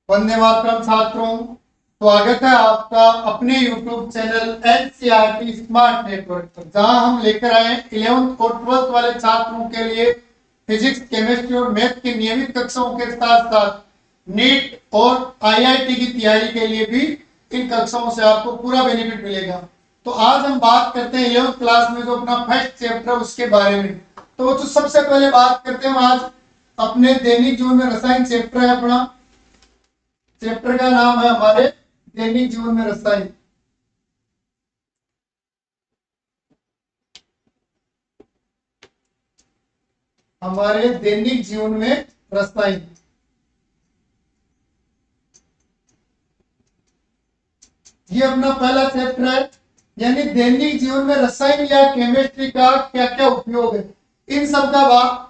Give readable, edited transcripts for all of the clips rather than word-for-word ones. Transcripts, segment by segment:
वंदे मातरम छात्रों, स्वागत है आपका अपने YouTube channel NCERT smart network पर, जहां हम लेकर आए 11th और 12th वाले छात्रों के लिए फिजिक्स, केमिस्ट्री और मैथ की नियमित कक्षाओं के साथ साथ नीट और आईआईटी की तैयारी के लिए भी इन कक्षाओं से आपको पूरा बेनिफिट मिलेगा। तो आज हम बात करते हैं 11th क्लास में जो अपना फर्स्ट चैप्टर है उसके बारे में। तो सबसे पहले बात करते हैं आज अपने दैनिक जीवन में रसायन चैप्टर है। अपना चैप्टर का नाम है हमारे दैनिक जीवन में रसायन। हमारे दैनिक जीवन में रसायन, ये अपना पहला चैप्टर है, यानी दैनिक जीवन में रसायन या केमिस्ट्री का क्या क्या उपयोग है, इन सब का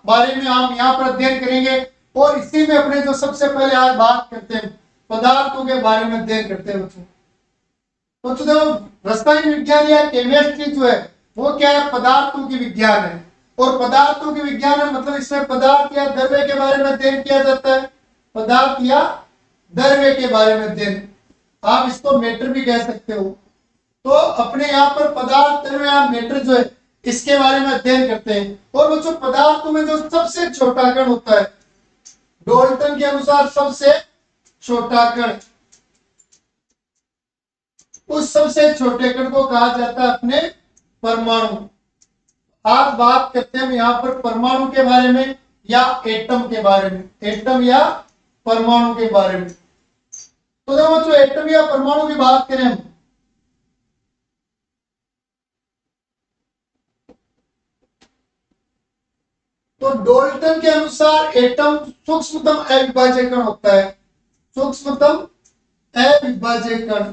बारे में हम यहाँ पर अध्ययन करेंगे। और इसी में अपने जो सबसे पहले आज बात करते हैं पदार्थों के बारे में अध्ययन करते हैं बच्चों। देखो, रसायन विज्ञान या केमिस्ट्री जो है वो क्या है, पदार्थों की विज्ञान है। और पदार्थों की विज्ञान है मतलब इसमें पदार्थ या द्रव्य के बारे में अध्ययन किया जाता है। पदार्थ या द्रव्य के बारे में अध्ययन, आप इसको मैटर भी कह सकते हो। तो अपने यहाँ पर पदार्थ, द्रव्य या मैटर जो है इसके बारे में अध्ययन करते हैं। और वो जो पदार्थों में जो सबसे छोटा कण होता है, डाल्टन के अनुसार सबसे छोटा कण, उस सबसे छोटे कण को कहा जाता है अपने परमाणु। आज बात करते हैं हम यहाँ पर परमाणु के बारे में या एटम के बारे में, एटम या परमाणु के बारे में। तो देखो, जो एटम या परमाणु की बात करें हम, तो डाल्टन के अनुसार एटम सूक्ष्मतम अविभाज्य कण होता है। सूक्ष्मतम अविभाज्य कण,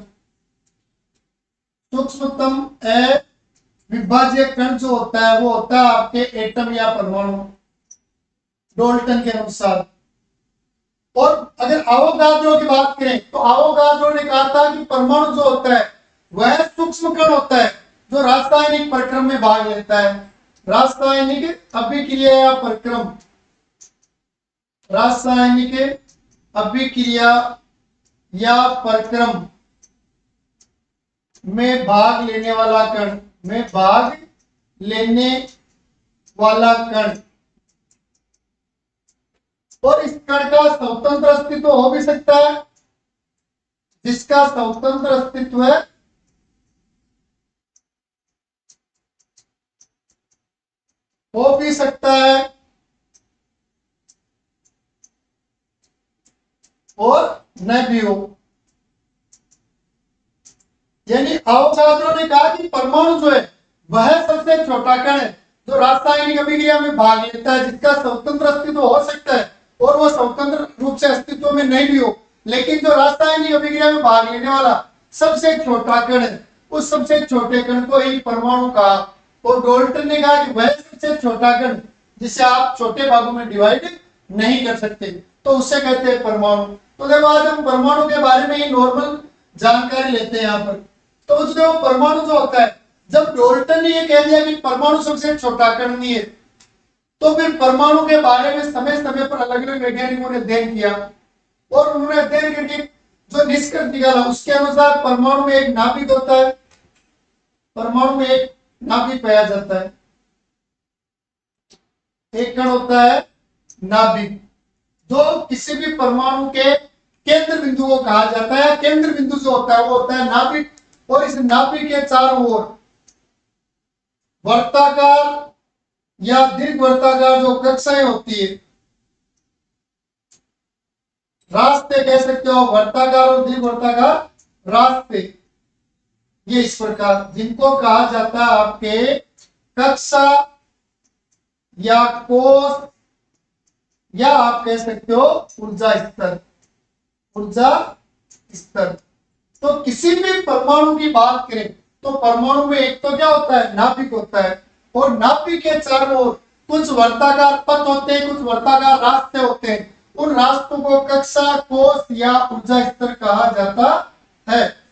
सूक्ष्मतम अविभाज्य कण जो होता है वो होता है आपके एटम या परमाणु, डाल्टन के अनुसार। और अगर अवोगाद्रो की बात करें तो अवोगाद्रो ने कहा था कि परमाणु जो होता है वह सूक्ष्म कण होता है जो रासायनिक प्रक्रम में भाग लेता है। रासायनिक अभिक्रिया या प्रक्रम, रासायनिक अभिक्रिया या प्रक्रम में भाग लेने वाला कण, में भाग लेने वाला कण। और इस कण का स्वतंत्र अस्तित्व हो भी सकता है, जिसका स्वतंत्र अस्तित्व है हो भी सकता है और न भी हो। यानी अवोगाद्रो ने कहा कि परमाणु जो है वह सबसे छोटा कण है जो रासायनिक अभिक्रिया में भाग लेता है, जिसका स्वतंत्र अस्तित्व हो सकता है और वो स्वतंत्र रूप से अस्तित्व में नहीं भी हो, लेकिन जो रासायनिक अभिक्रिया में भाग लेने वाला सबसे छोटा कण है, उस सबसे छोटे कण को ही परमाणु कहा। और डाल्टन ने कहा कि वह सबसे छोटा कण जिसे आप छोटे भागों में डिवाइड नहीं कर सकते, तो उससे कहते हैं परमाणु। तो देखो, आज हम परमाणु के बारे में ही नॉर्मल जानकारी लेते हैं यहाँ पर। तो जो परमाणु जो होता है, जब डाल्टन ने ये कह दिया कि परमाणु सबसे छोटा कण नहीं है, तो फिर परमाणु के बारे में समय समय पर अलग अलग वैज्ञानिकों ने अध्ययन किया और उन्होंने अध्ययन करके जो निष्कर्ष निकाला उसके अनुसार परमाणु में एक नाभिक होता है, परमाणु में एक नाभिक पाया जाता है, एक कण होता है नाभिक, जो किसी भी परमाणु के केंद्र बिंदु को कहा जाता है। केंद्र बिंदु जो होता है वो होता है नाभिक, और इस नाभिक के चारों ओर वर्ताकार या दीर्घ वर्ताकार जो कक्षाएं होती है, रास्ते कह सकते हो, वर्ताकार और दीर्घ वर्ताकार रास्ते, ये इस प्रकार जिनको कहा जाता है आपके कक्षा या कोष, या आप कह सकते हो ऊर्जा स्तर, ऊर्जा स्तर। तो किसी भी परमाणु की बात करें तो परमाणु में एक तो क्या होता है, नाभिक होता है, और नाभिक के चारों ओर कुछ वर्ताकार पथ होते हैं, कुछ वर्ताकार रास्ते होते हैं। उन रास्तों को कक्षा, कोष या ऊर्जा स्तर कहा जाता है।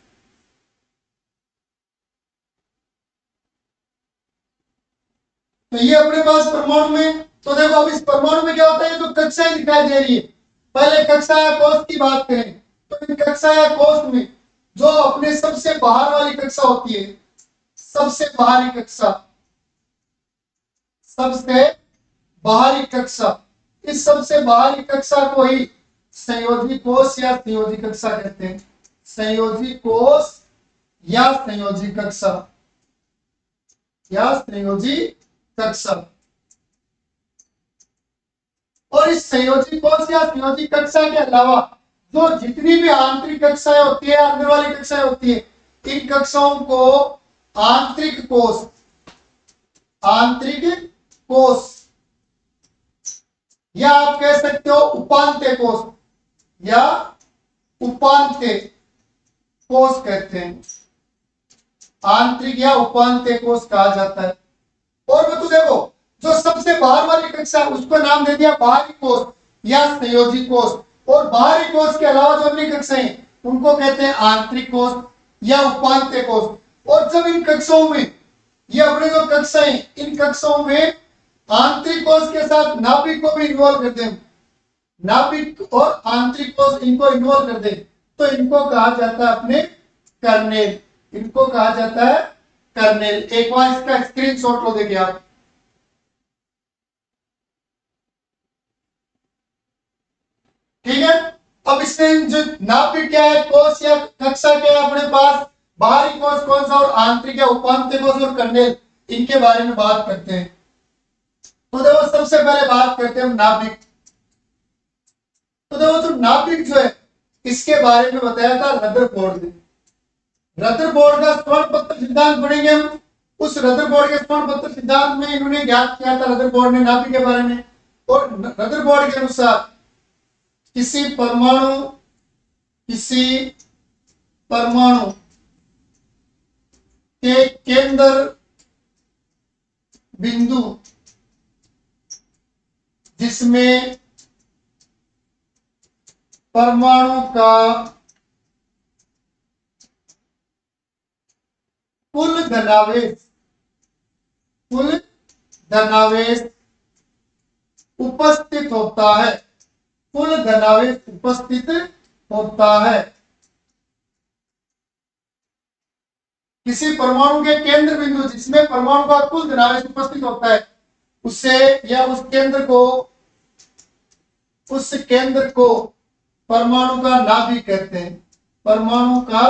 तो ये अपने पास परमाणु में, तो देखो अब इस परमाणु में क्या होता है, जो कक्षाएं दिखाई दे रही है, पहले कक्षा या कोष की बात करें तो इन कक्षा या कोष में जो अपने सबसे बाहर वाली कक्षा होती है, सबसे बाहरी कक्षा, सबसे बाहरी कक्षा, इस सबसे बाहरी कक्षा को ही संयोजी कोष या संयोजी कक्षा कहते हैं। संयोजी कोष या संयोजी कक्षा या संयोजी कक्षा। और इस संयोजी कोष या संयोजी कक्षा के अलावा जो जितनी भी आंतरिक कक्षाएं होती है, अंदर वाली कक्षाएं होती है, इन कक्षाओं को आंतरिक कोष, आंतरिक कोष या आप कह सकते हो उपांत्य कोष या उपांत्य कोष कहते हैं। आंतरिक या उपांत्य कोष कहा जाता है। और वो तो देखो, जो सबसे बाहर वाली कक्षा है उसको नाम दे दिया बाहरी कोष या संयोजी कोष, और बाहरी कोष के अलावा जो अन्य कक्षाएं उनको कहते हैं आंतरिक कोष या उपांत्य कोष। और जब इन कक्षाओं में, ये अपने जो कक्षाएं, इन कक्षाओं में आंतरिक कोष के साथ नाभिक को भी इन्वॉल्व कर दें, नाभिक और आंतरिक कोष इनको इन्वॉल्व कर दें, तो इनको कहा जाता है अपने कर्नेल, इनको कहा जाता है कर्नेल। एक बार इसका स्क्रीनशॉट लो, देखिए आप। ठीक है, अब इसमें जो नाभिक क्या है, कोष या कक्षा क्या है अपने पास, बाहरी कोष कौन सा और आंतरिक या उपांत्य कोष और कर्नेल, इनके बारे में बात करते हैं। तो देखो सबसे पहले बात करते हैं हम नाभिक। तो देखो जो नाभिक जो है इसके बारे में बताया था रदरफोर्ड ने। रदरफोर्ड का स्वर्ण पत्र सिद्धांत पढ़ेंगे हम। उस रदरफोर्ड के स्वर्ण पत्र सिद्धांत में इन्होंने ज्ञात किया था रदरफोर्ड ने नाभिक के बारे में। और रदरफोर्ड के अनुसार किसी परमाणु के केंद्र बिंदु जिसमें परमाणु का कुल धनावेश उपस्थित होता है, कुल धनावेश उपस्थित होता है। किसी परमाणु के केंद्र बिंदु जिसमें परमाणु का कुल धनावेश उपस्थित होता है, उसे या उस केंद्र को परमाणु का नाभिक कहते हैं, परमाणु का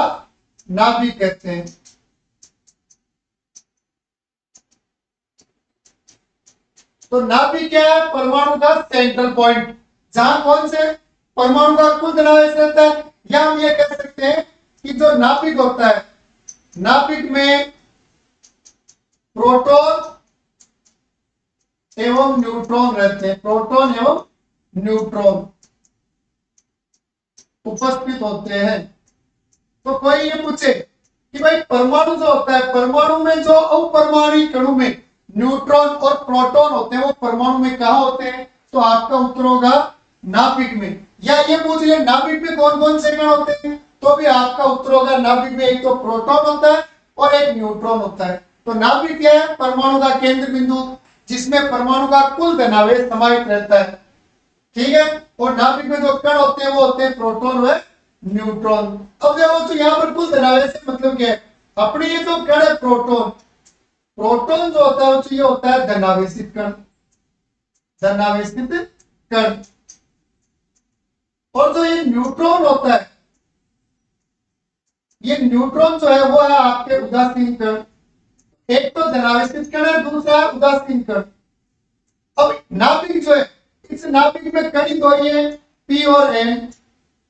नाभिक कहते हैं। तो नाभिक क्या है, परमाणु का सेंट्रल पॉइंट, जहां कौन से परमाणु का कुल धनावेश रहता है। या हम ये कह सकते हैं कि जो नाभिक होता है, नाभिक में प्रोटॉन एवं न्यूट्रॉन रहते हैं, प्रोटॉन एवं न्यूट्रॉन उपस्थित होते हैं। तो कोई ये पूछे कि भाई परमाणु जो होता है, परमाणु में जो अपरमाणु कणों में न्यूट्रॉन और प्रोटॉन होते हैं वो परमाणु में कहाँ होते हैं, तो आपका उत्तर होगा नाभिक में। या ये पूछ लिया नाभिक में कौन कौन से कण होते हैं, तो भी आपका उत्तर होगा नाभिक में एक तो प्रोटॉन होता है और एक न्यूट्रॉन होता है। तो नाभिक क्या है, परमाणु का केंद्र बिंदु जिसमें परमाणु का कुल धनावेश समाहित रहता है। ठीक है, और नाभिक में जो कण होते हैं वो होते हैं प्रोटॉन व न्यूट्रॉन। अब देखो तो यहाँ पर कुल धनावेश मतलब क्या है, अपने ये जो कण है प्रोटॉन, प्रोटॉन जो होता है ये होता है धनावेशित कण, धनावेशित कण। और जो ये न्यूट्रॉन होता है, ये न्यूट्रॉन जो है वो है आपके उदासीन कण। एक तो धनावेशित कण है, दूसरा है उदासीन कण। अब नाभिक जो है, इस नाभिक में कण दो ही है, पी और एन,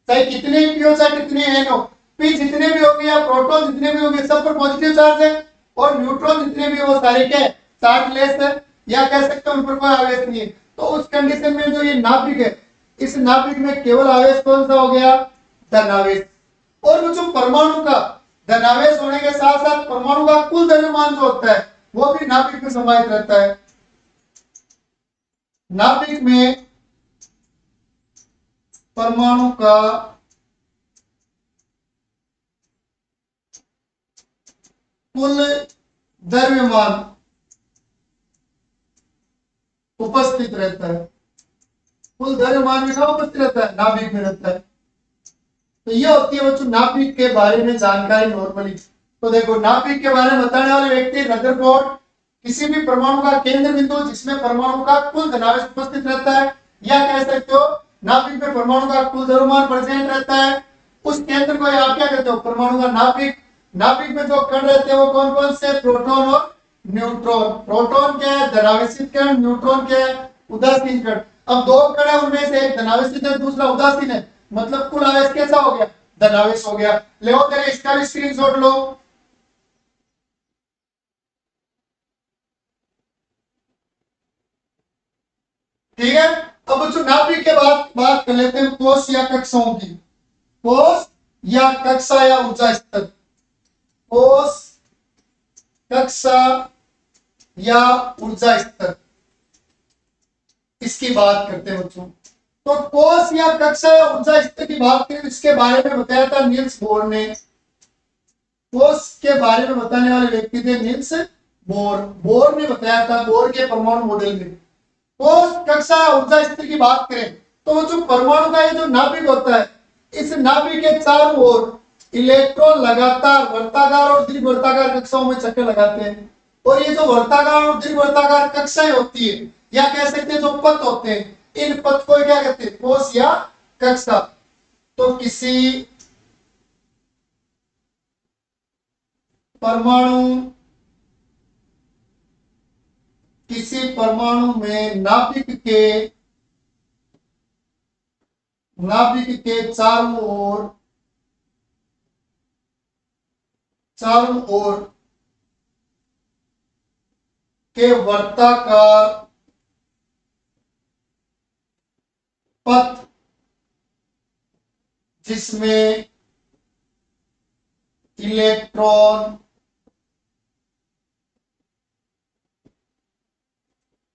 चाहे कितने पी हो चाहे कितने एन हो, पी जितने भी होंगे या प्रोटॉन जितने भी होंगे सब पर पॉजिटिव चार्ज है, और न्यूट्रॉन जितने भी वो सारे क्या चार्जलेस है, या कह सकते हैं उन पर कोई आवेश नहीं है। तो उस कंडीशन में जो ये नाभिक है, इस नाभिक में केवल आवेश कौन सा हो गया, धनावेश। और वो जो परमाणु का धनावेश होने के साथ साथ परमाणु का कुल द्रव्यमान जो होता है वो भी नाभिक में समाहित रहता है। नाभिक में परमाणु का कुल द्रव्यमान उपस्थित रहता है, कुल द्रव्यमान में कहाँ उपस्थित रहता है, नाभिक में रहता है। तो ये होती है बच्चों नाभिक के बारे में जानकारी नॉर्मली। तो देखो नाभिक के बारे में बताने वाले व्यक्ति रदरफोर्ड, किसी भी परमाणु का केंद्र बिंदु जिसमें परमाणु का कुल धनावेश उपस्थित रहता है, या कह सकते हो नाभिक में परमाणु का कुल द्रव्यमान प्रेजेंट रहता है, उस केंद्र को आप क्या कहते हो, परमाणु का नाभिक। नाभिक में जो कण रहते हैं वो कौन कौन से, प्रोटॉन और न्यूट्रॉन। प्रोटॉन क्या है, धनावेशित कण, न्यूट्रॉन क्या है, उदासीन कण। अब दो कण है उनमें से एक धनावेशित है दूसरा उदासीन है, मतलब कुल आवेश कैसा हो गया, धनावेश हो गया। ले तेरे इसका भी स्क्रीनशॉट लो। ठीक है। अब बच्चों नाभिक के बाद बात कर लेते हैं कोष या कक्षाओं की। कोष या कक्षा या ऊर्जा स्तर। कोष, कक्षा या ऊर्जा स्तर, इसकी बात करते हैं बच्चों। तो कोष या कक्षा या ऊर्जा स्तर की बात करें, इसके बारे में बताया था नील्स बोर ने। कोष के बारे में बताने वाले व्यक्ति थे नील्स बोर। बोर ने बताया था, बोर के परमाणु मॉडल में। कोष, कक्षा या ऊर्जा स्तर की बात करें तो जो परमाणु का ये जो नाभिक होता है, इस नाभिक के चारों ओर इलेक्ट्रॉन लगातार वर्ताकार और दीर्घवर्ताकार कक्षाओं में चक्कर लगाते हैं। और ये जो वर्ताकार और दीर्घवर्ताकार कक्षाएं होती है, या कह सकते हैं जो पथ होते हैं, इन पथ को क्या कहते हैं, कोष या कक्षा। तो किसी परमाणु में नाभिक के चारों ओर के वर्ताकार पथ जिसमें इलेक्ट्रॉन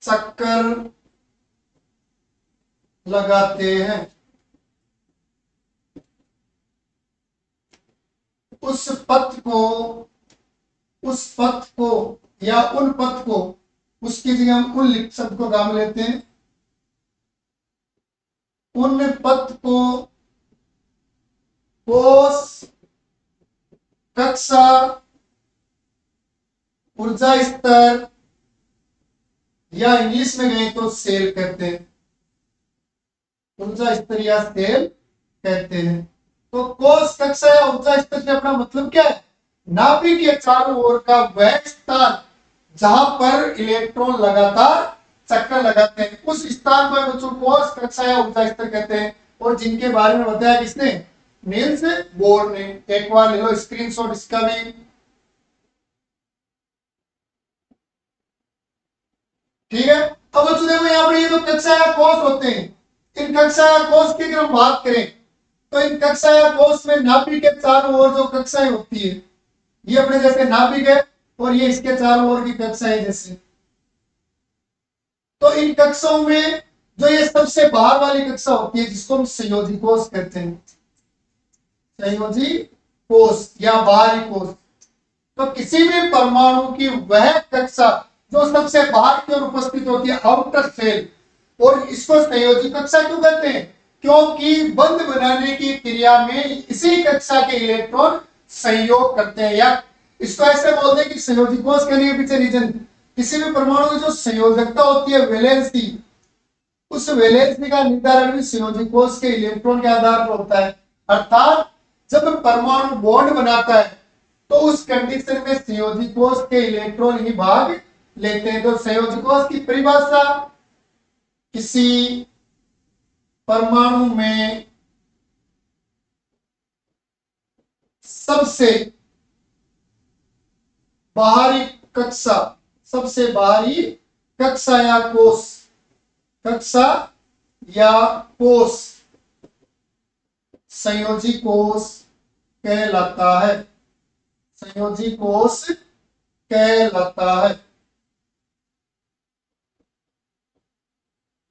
चक्कर लगाते हैं, उस पथ को या उन पथ को, उसकी जगह हम उन शब्द को काम लेते हैं, उन पथ को कोष, कक्षा, ऊर्जा स्तर, या इंग्लिश में गए तो सेल कहते हैं, ऊर्जा स्तर या सेल कहते हैं। तो कोष, कक्षा या ऊर्जा स्तर से अपना मतलब क्या है, नाभिक के चारों ओर का वह स्थान जहां पर इलेक्ट्रॉन लगातार चक्कर लगाते हैं, उस स्थान पर बच्चों कोष, कक्षा या ऊर्जा स्तर कहते हैं। और जिनके बारे में बताया किसने, नील्स बोर ने। एक बार ले लो स्क्रीनशॉट इसका भी। ठीक है। अब बच्चों देखो यहाँ पर ये जो कक्षा या कोष होते हैं, इन कक्षा या कोष की अगर हम बात करें तो इन कक्षा या कोष में नाभिक के चारों ओर जो कक्षाएं होती है, ये अपने जैसे नाभिक है और ये इसके चारों ओर की कक्षाएं जैसे। तो इन कक्षाओं में जो ये सबसे बाहर वाली कक्षा होती है जिसको हम संयोजी कोष कहते हैं, संयोजी कोष या बाहरी कोष। तो किसी भी परमाणु की वह कक्षा जो सबसे बाहर की ओर उपस्थित होती है, आउटर सेल, और इसको संयोजी कक्षा क्यों कहते हैं, क्योंकि बंध बनाने की क्रिया में इसी कक्षा के इलेक्ट्रॉन संयोग करते हैं। या इसको ऐसे बोलते हैं कि संयोजी कोष कहने के पीछे रीजन, किसी भी परमाणु की जो संयोजकता होती है, वैलेंसी, उस वैलेंसी का निर्धारण भी संयोजी कोष के इलेक्ट्रॉन के आधार पर होता है। अर्थात जब परमाणु बॉन्ड बनाता है तो उस कंडीशन में संयोजी कोष के इलेक्ट्रॉन ही भाग लेते हैं। तो संयोजी कोष की परिभाषा, किसी परमाणु में सबसे बाहरी कक्षा या कोष संयोजी कोष कहलाता है, संयोजी कोष कहलाता है।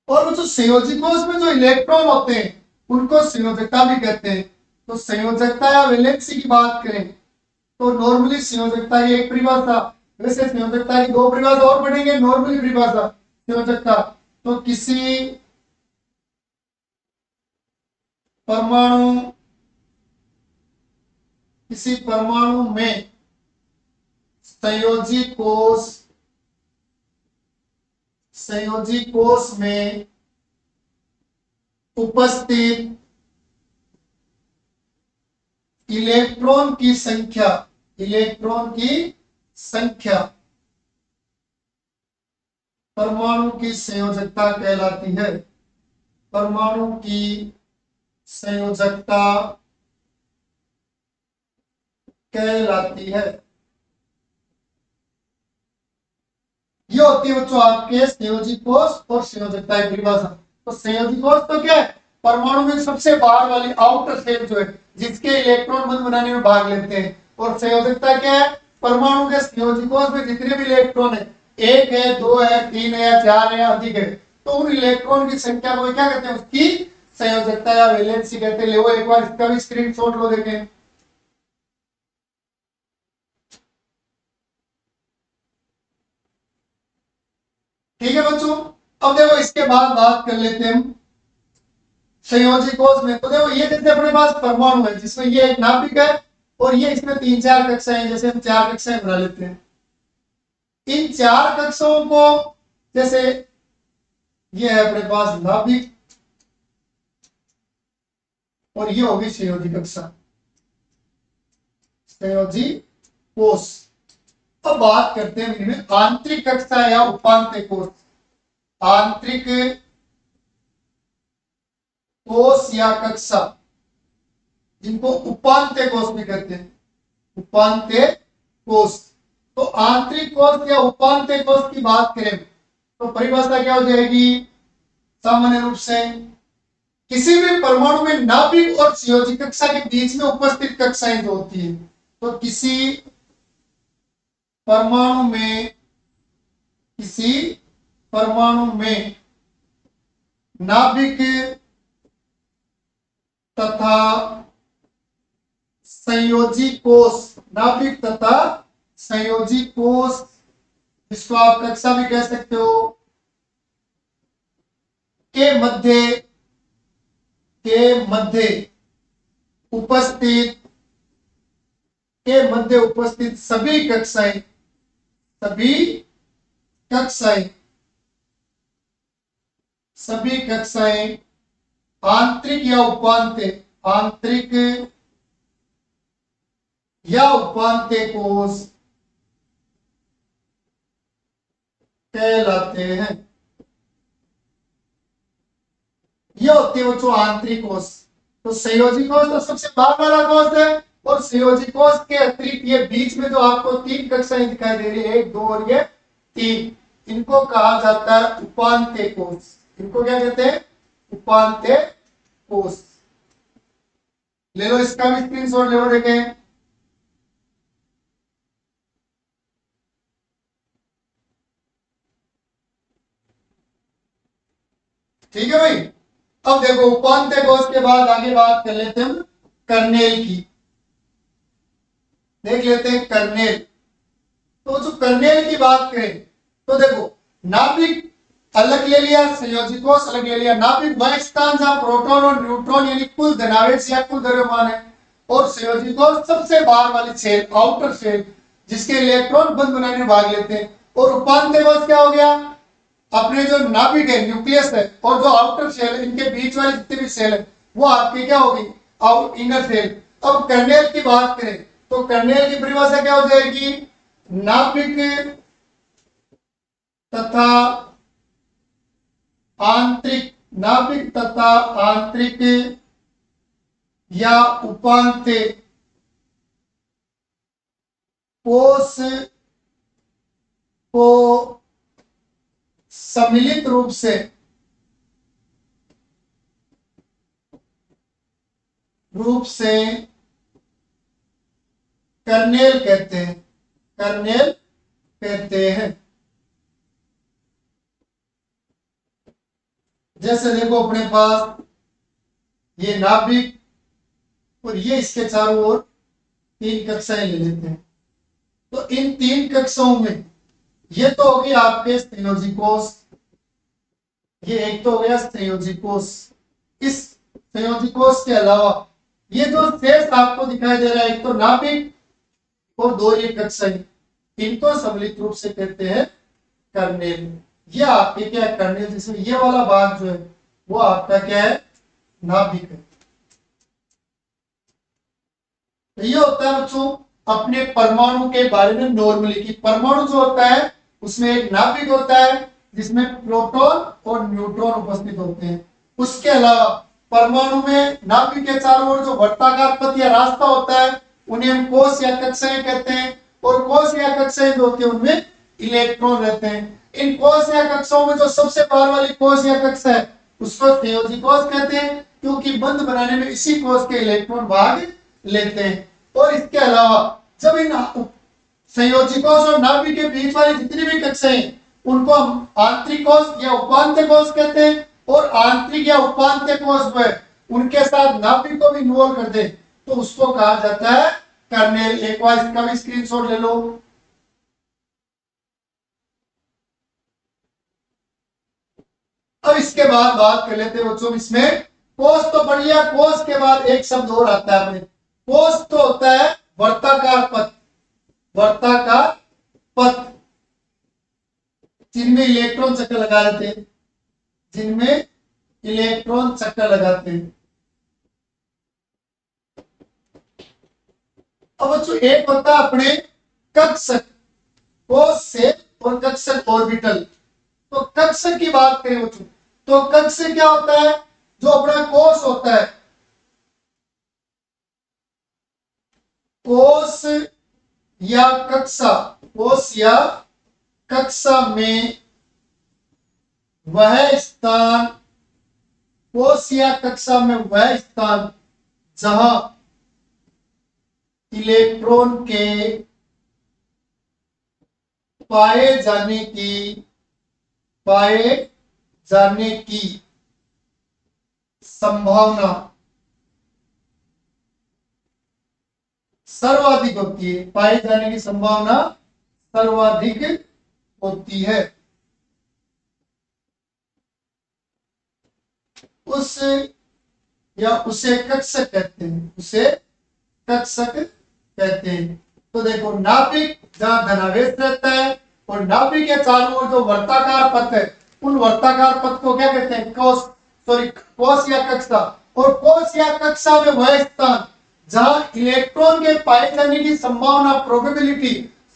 और जो संयोजी कोष में जो इलेक्ट्रॉन होते हैं उनको संयोजकता भी कहते हैं। तो संयोजकता या वैलेंसी की बात करें तो नॉर्मली संयोजकता की एक परिभाषा, वैसे संयोजकता की दो परिभाषा और पढ़ेंगे। नॉर्मली परिभाषा संयोजकता, तो किसी परमाणु किसी परमाणु में संयोजी कोष में उपस्थित इलेक्ट्रॉन की संख्या परमाणु की संयोजकता कहलाती है। परमाणु की संयोजकता कहलाती है। ये होती है बच्चों आपके संयोजी कोष और संयोजकता की परिभाषा। तो संयोजी कोष तो क्या है? परमाणु में सबसे बाहर वाली आउटर शेल जो है, जिसके इलेक्ट्रॉन बंध बनाने में भाग लेते हैं। और संयोजकता क्या है? परमाणु के संयोजी कोष में जितने भी इलेक्ट्रॉन है, 1 है, 2 है, 3 है या 4 है या अधिक है, तो उन इलेक्ट्रॉन की संख्या को क्या कहते हैं? उसकी संयोजकता या वैलेंसी कहते हैं। ले एक बार इसका भी स्क्रीनशॉट लो, देखें। ठीक है बच्चों, अब देखो इसके बाद बात कर लेते हैं हम संयोजी कोष में। तो देखो ये जैसे अपने पास परमाणु है जिसमें ये एक नाभिक है और ये इसमें 3-4 कक्षाएं, जैसे हम 4 कक्षाएं बना लेते हैं। इन 4 कक्षाओं को, जैसे ये है अपने पास नाभिक और ये होगी संयोजी कक्षा, संयोजी कोष। अब बात करते हैं इनमें आंतरिक कक्षा या उपांत्य कोष। आंतरिक कोष या कक्षा, जिनको उपांत्य कोष भी कहते हैं, उपांत्य कोष। तो आंतरिक कोष या उपांत्य कोष की बात करें तो परिभाषा क्या हो जाएगी? सामान्य रूप से किसी भी परमाणु में नाभिक और संयोजी कक्षा के बीच में उपस्थित कक्षाएं जो होती है, तो किसी परमाणु में नाभिक तथा संयोजी कोष, जिसको आप कक्षा भी कह सकते हो, के मध्य उपस्थित सभी कक्षाएं आंतरिक या उपांत्य कोष कहलाते हैं। ये होती है बच्चों आंतरिक कोष। तो संयोजी कोष तो सबसे बाहर वाला कोष है, और संयोजी कोष के अतिरिक्त ये बीच में जो आपको 3 कक्षाएं दिखाई दे रही है, 1, 2 और ये 3, इनको कहा जाता है उपांत्य कोष। इनको क्या कहते हैं? उपांत्य कोष। ले लो इसका भी स्क्रीनशॉट ले लो, देखें। ठीक है भाई। अब देखो उपांत्य कोष के बाद आगे बात कर लेते हैं हम कर्नेल की। देख लेते हैं कर्नेल। तो जो कर्नेल की बात करें तो देखो नाभिक अलग ले लिया, संयोजी कोष अलग ले लिया। नाभिक वह स्थान जहां प्रोटॉन और न्यूट्रॉन यानी कुल धनावेश या कुल द्रव्यमान है, और संयोजी कोष सबसे बाहर वाली शेल, आउटर शेल, जिसके इलेक्ट्रॉन बंध बनाने में भाग लेते हैं। और उपांत्य कोष क्या हो गया? अपने जो नाभिक है, न्यूक्लियस है, और जो आउटर शेल है, इनके बीच वाली जितनी भी सेल है वो आपकी क्या होगी? Out inner cell. अब कर्नेल की बात करें तो कर्नेल की परिभाषा क्या हो जाएगी? नाभिक तथा आंतरिक या उपांत्य कोष को सम्मिलित रूप से कर्नेल कहते हैं। जैसे देखो अपने पास ये नाभिक और ये इसके चारों ओर 3 कक्षाएं ले लेते हैं। तो इन 3 कक्षाओं में ये तो होगी आपके संयोजी कोष, ये एक तो हो गया संयोजी कोष। इस संयोजी कोष के अलावा ये जो शेष आपको दिखाई दे रहा है, एक तो नाभिक और दो ये कक्षाएं, इनको सम्मिलित रूप से कहते हैं कर्नेल। ये आपके क्या है, कर्नेल। जिसमें ये वाला भाग जो है वो आपका क्या है, नाभिक है। तो ये होता है बच्चों अपने परमाणु के बारे में नॉर्मली, कि परमाणु जो होता है उसमें एक नाभिक होता है जिसमें प्रोटॉन और न्यूट्रॉन उपस्थित होते हैं। उसके अलावा परमाणु में नाभिक के चारों ओर जो वर्ताकार पथ या रास्ता होता है उन्हें हम कोश या कक्षाएं कहते हैं। और कोश या कक्षाएं जो होती है उनमें इलेक्ट्रॉन रहते हैं। इन कोश या कक्षाओं में जो सबसे बाहर वाली कोश या कक्षा है उसको संयोजी कोश कहते हैं, क्योंकि बंध बनाने में इसी कोश के इलेक्ट्रॉन भाग लेते हैं। और इसके अलावा जब इन संयोजी कोश और नाभिक के बीच वाली जितनी भी कक्षाएं उनको हम आंतरिक कोश या उपांत्य कोश कहते हैं। और आंतरिक या उपांत्य कोश जो है उनके साथ नाभिक को भी इन्वॉल्व कर दे तो उसको कहा जाता है कर्नेल। एक बार इसका भी स्क्रीनशॉट ले लो। अब इसके बाद बात कर लेते हैं बच्चों, इसमें कोश तो बढ़िया, कोश के बाद एक शब्द और आता है अपने। कोश तो होता है वर्ताकार पथ, वर्ताकार पथ जिनमें इलेक्ट्रॉन चक्कर लगा देते हैं, जिनमें इलेक्ट्रॉन चक्कर लगाते हैं। अब बच्चों एक होता है अपने कक्षक, कोश से और कक्षक ऑर्बिटल। तो कक्षक की बात करें बच्चों तो कक्षक क्या होता है, जो अपना कोश होता है, कोश या कक्षा, कोश या कक्षा में वह स्थान, कोश या कक्षा में वह स्थान जहां इलेक्ट्रॉन के पाए जाने की संभावना सर्वाधिक होती है, पाए जाने की संभावना सर्वाधिक होती है, उस या उसे कक्षक कहते हैं, उसे कक्षक कहते हैं। तो देखो नाभिक जहां धनावेश रहता है और नाभिक के चारों ओर जो वर्ताकार पथ है उन वर्ताकार पथ को क्या कहते हैं, कोश, सॉरी कोश या कक्षा। और कोश या कक्षा में वह स्थान जहां इलेक्ट्रॉन के पाए जाने की संभावना, प्रोबेबिलिटी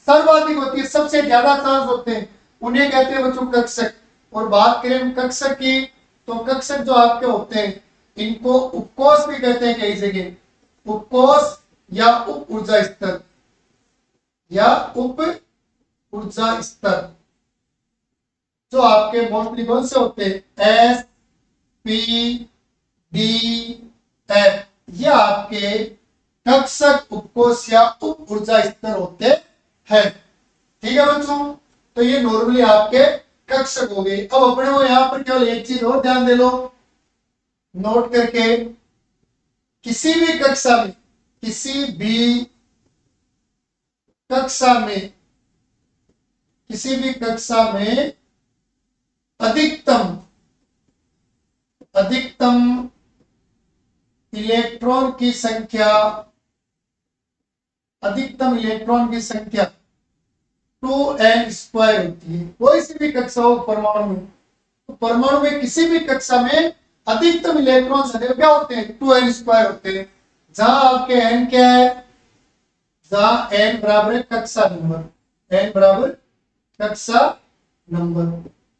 सर्वाधिक होती है, सबसे ज्यादा चांस होते हैं, उन्हें कहते हैं बच्चों कक्षक। और बात करें हम कक्षक की तो कक्षक जो आपके होते हैं इनको उपकोश भी कहते हैं कई जगह, उपकोश या उप ऊर्जा स्तर, या उप ऊर्जा स्तर, जो आपके मोस्टली कौन से होते हैं, एस पी डी एफ, ये आपके कक्षक, उपकोश या उप ऊर्जा स्तर होते हैं। ठीक है बच्चों, तो ये नॉर्मली आपके कक्षक हो गए। अब अपने को यहां पर केवल एक चीज और ध्यान दे लो, नोट करके, किसी भी कक्षा में, किसी भी कक्षा में, किसी भी कक्षा में अधिकतम इलेक्ट्रॉन की संख्या, अधिकतम इलेक्ट्रॉन की संख्या 2n² होती है। कोई सी भी कक्षा हो परमाणु में, तो परमाणु में किसी भी कक्षा में अधिकतम इलेक्ट्रॉन क्या होते हैं, 2n² होते हैं। जहां आपके n क्या है, जहां n बराबर है कक्षा नंबर, n बराबर कक्षा नंबर।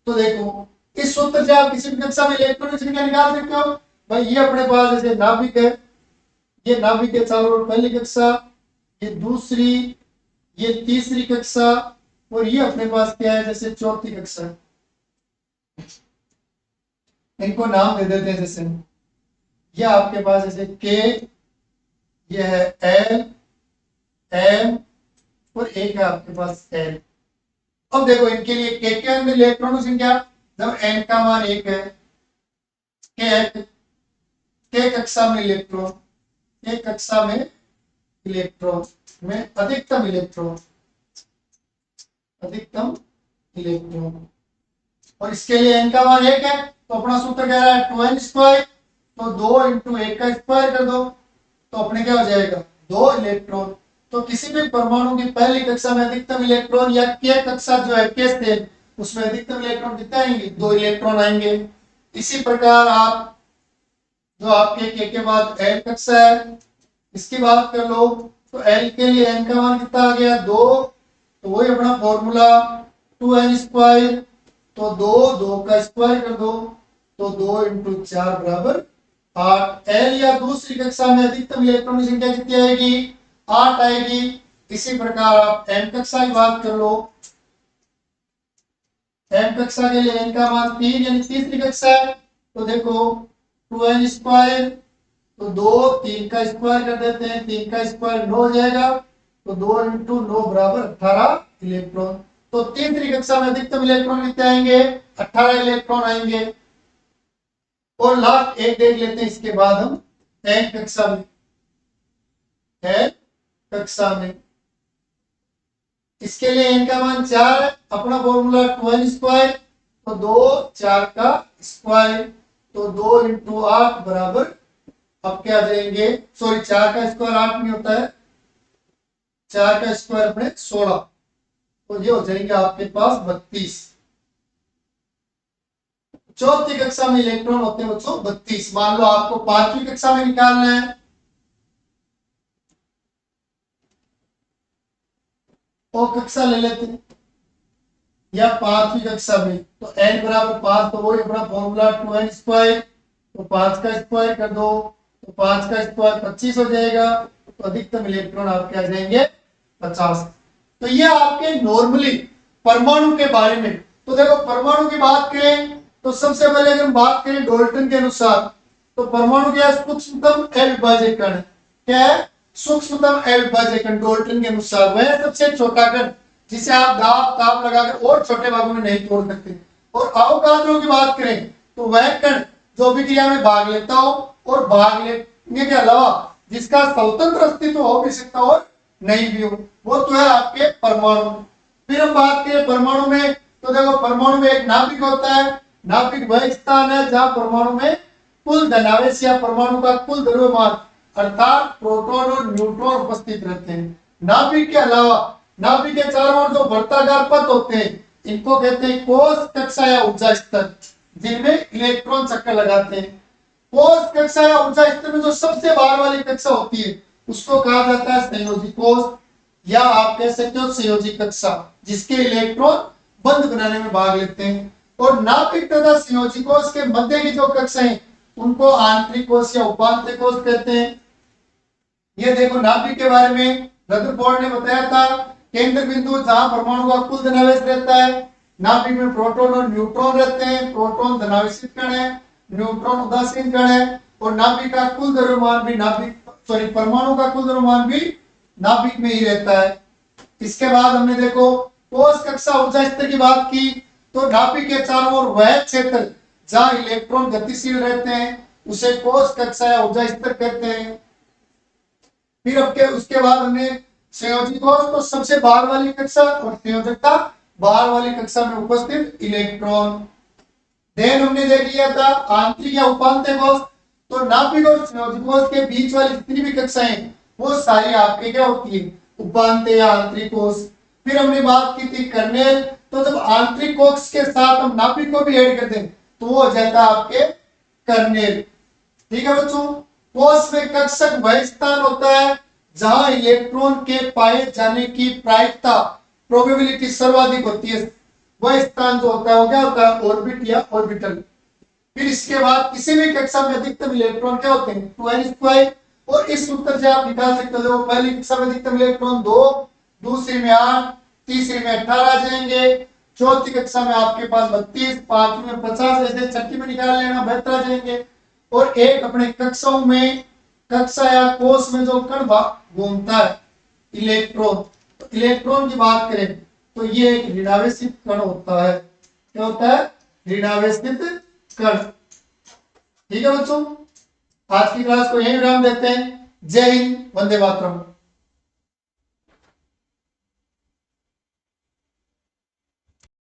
तो देखो इस सूत्र से आप किसी भी कक्षा में इलेक्ट्रॉन की संख्या निकाल सकते हो। भाई ये अपने पास जैसे नाभिक है, ये नाभिक के चारों ओर पहली कक्षा, ये दूसरी, ये तीसरी कक्षा, और ये अपने पास क्या है, जैसे चौथी कक्षा। इनको नाम दे देते हैं, जैसे ये आपके पास जैसे के, ये है एल, एम, और एक है आपके पास एल। अब देखो इनके लिए के अंदर इलेक्ट्रॉन की संख्या, जब एन का मान 1 है, के कक्षा में इलेक्ट्रॉन, के कक्षा में इलेक्ट्रॉन में अधिकतम इलेक्ट्रॉन, और इसके लिए एन का मान 1 है, तो अपना सूत्र कह रहा है 2n², तो 2 × 1 का स्क्वायर कर दो, तो अपने क्या हो जाएगा 2 इलेक्ट्रॉन। तो किसी भी परमाणु की पहली कक्षा में अधिकतम इलेक्ट्रॉन या के कक्षा जो है के सेल उसमें अधिकतम इलेक्ट्रॉन कितने आएंगे 2 इलेक्ट्रॉन आएंगे। इसी प्रकार आप जो आपके के बाद एल कक्षा है इसकी बात कर लो तो एल के लिए एन का मान कितना आ गया 2। तो वही अपना फॉर्मूला 2n स्क्वायर। तो 2 का स्क्वायर कर दो तो 2 इंटू 4 बराबर 8। एल या दूसरी कक्षा में अधिकतम इलेक्ट्रॉन की संख्या कितनी आएगी 8 आएगी। इसी प्रकार आप एम कक्षा की बात कर लो। एम कक्षा के लिए एन का मान 3 यानी तीसरी कक्षा है। तो देखो 2n स्क्वायर तो 2 3 का स्क्वायर कर देते हैं 3 का स्क्वायर 9 हो जाएगा। तो 2 इंटू 9 बराबर 18 इलेक्ट्रॉन। तो तीसरी कक्षा में अधिकतम इलेक्ट्रॉन कितने आएंगे 18 इलेक्ट्रॉन आएंगे। और लास्ट एक देख लेते हैं इसके बाद हम एन कक्षा में इसके लिए एन का मान 4 है। अपना फॉर्मूला 2n स्क्वायर तो 2 4 का स्क्वायर तो 2 इंटू 8 बराबर अब क्या आ जाएंगे सॉरी 4 का स्क्वायर 8 नहीं होता है 4 का स्क्वायर अपने 16 तो ये हो जाएंगे आपके पास 32। चौथी कक्षा में इलेक्ट्रॉन होते हैं बच्चों 32। मान लो आपको पांचवी कक्षा में निकालना है तो कक्षा ले लेते हैं या पांचवी कक्षा में तो n बराबर 5 तो वही अपना फॉर्मूला 2n स्क्वायर तो 5 का स्क्वायर कर दो तो 5 का स्क्वायर 25 हो जाएगा। तो अधिकतम इलेक्ट्रॉन आपके आ जाएंगे 50। तो ये आपके नॉर्मली परमाणु के बारे में। तो देखो परमाणु की बात करें तो सबसे पहले अगर हम बात करें डाल्टन के अनुसार तो परमाणु क्या सूक्ष्मतम अविभाज्य कण क्या है सूक्ष्मतम अविभाज्य कण डाल्टन के अनुसार वह सबसे छोटा कण जिसे आप दाब ताप लगाकर और छोटे भागों में नहीं तोड़ सकते। और अवोगाद्रो की बात करें तो वह कण जो अभिक्रिया में भाग लेता हो और भाग लेने के अलावा जिसका स्वतंत्र अस्तित्व हो भी सकता हो और नहीं भी हो वो तो है आपके परमाणु। फिर हम बात करें परमाणु में तो देखो परमाणु में एक नाभिक होता है। नाभिक वह स्थान है जहां परमाणु में कुल धनावेश या परमाणु का कुल द्रव्यमान अर्थात प्रोटॉन और न्यूट्रॉन उपस्थित रहते हैं। नाभिक के अलावा नाभिक के चारों ओर जो वर्ताकार पथ होते हैं इनको कहते हैं कोश कक्षा या ऊर्जा स्तर जिनमें इलेक्ट्रॉन चक्कर लगाते हैं। कोश कक्षा या ऊर्जा स्तर में जो सबसे बाहर वाली कक्षा होती है उसको कहा जाता है संयोजी कोश या आप कह सकते हो संयोजी कक्षा जिसके इलेक्ट्रॉन बंद बनाने में भाग लेते हैं। और नाभिक तथा संयोजी कोश के मध्य की जो कक्षा है उनको आंतरिक कोश या उपांत्य कोश कहते हैं। ये देखो नाभिक के बारे में रदरफोर्ड ने बताया था केंद्र बिंदु जहां परमाणु का कुल धनावेश रहता है। नाभिक में प्रोटॉन और न्यूट्रॉन रहते हैं। प्रोटॉन धनावेशित कण है न्यूट्रॉन उदासीन कण है। और नाभिक का कुल द्रव्यमान भी परमाणु का कुल द्रव्यमान भी नाभिक में ही रहता है। इसके बाद हमने देखो कोश कक्षा ऊर्जा स्तर की बात की तो नाभिक के चारों ओर वह क्षेत्र जहां इलेक्ट्रॉन गतिशील रहते हैं उसे कोश कक्षा या ऊर्जा स्तर कहते हैं। फिर अब के उसके बाद हमने संयोजी कोश तो सबसे बाहर वाली कक्षा और संयोजकता बाहर वाली कक्षा में उपस्थित इलेक्ट्रॉन। देन हमने देख लिया था आंतरिक या उपांत्य कोश तो नाभिक और संयोजी कोश के बीच वाली जितनी भी कक्षाएं वो सारी आपके क्या होती है उपांत्य या आंतरिक कोश। फिर हमने बात की थी कर्नेल तो जब आंतरिक कोश के साथ हम नाभिक को भी ऐड कर दें तो वो हो जाता है आपके कर्नेल। ठीक है बच्चों। कोश में कक्षक वह स्थान होता है जहां इलेक्ट्रॉन के पाए जाने की प्रायिकता प्रोबेबिलिटी सर्वाधिक होती है। वह स्थान जो होता है वो क्या होता है ऑर्बिट या ऑर्बिटल। फिर इसके बाद किसी भी कक्षा में अधिकतम इलेक्ट्रॉन क्या होते हैं 2n स्क्वायर। और इस उत्तर से आप निकाल सकते हो पहली कक्षा में अधिकतम इलेक्ट्रॉन 2 दूसरी में 8 तीसरी में 18 आ जाएंगे चौथी कक्षा में आपके पास 32 पांचवी में 50 ऐसे छठी में निकाल लेना बेहतर आ जाएंगे। और एक अपने कक्षाओं में कक्षा या कोश में जो कण घूमता है इलेक्ट्रॉन तो इलेक्ट्रॉन की बात करें तो ये एक ऋणावेशित कण होता है। क्या होता है ऋणावेशित कण। ठीक है बच्चों आज की क्लास को यही विराम देते हैं। जय हिंद वंदे मातरम।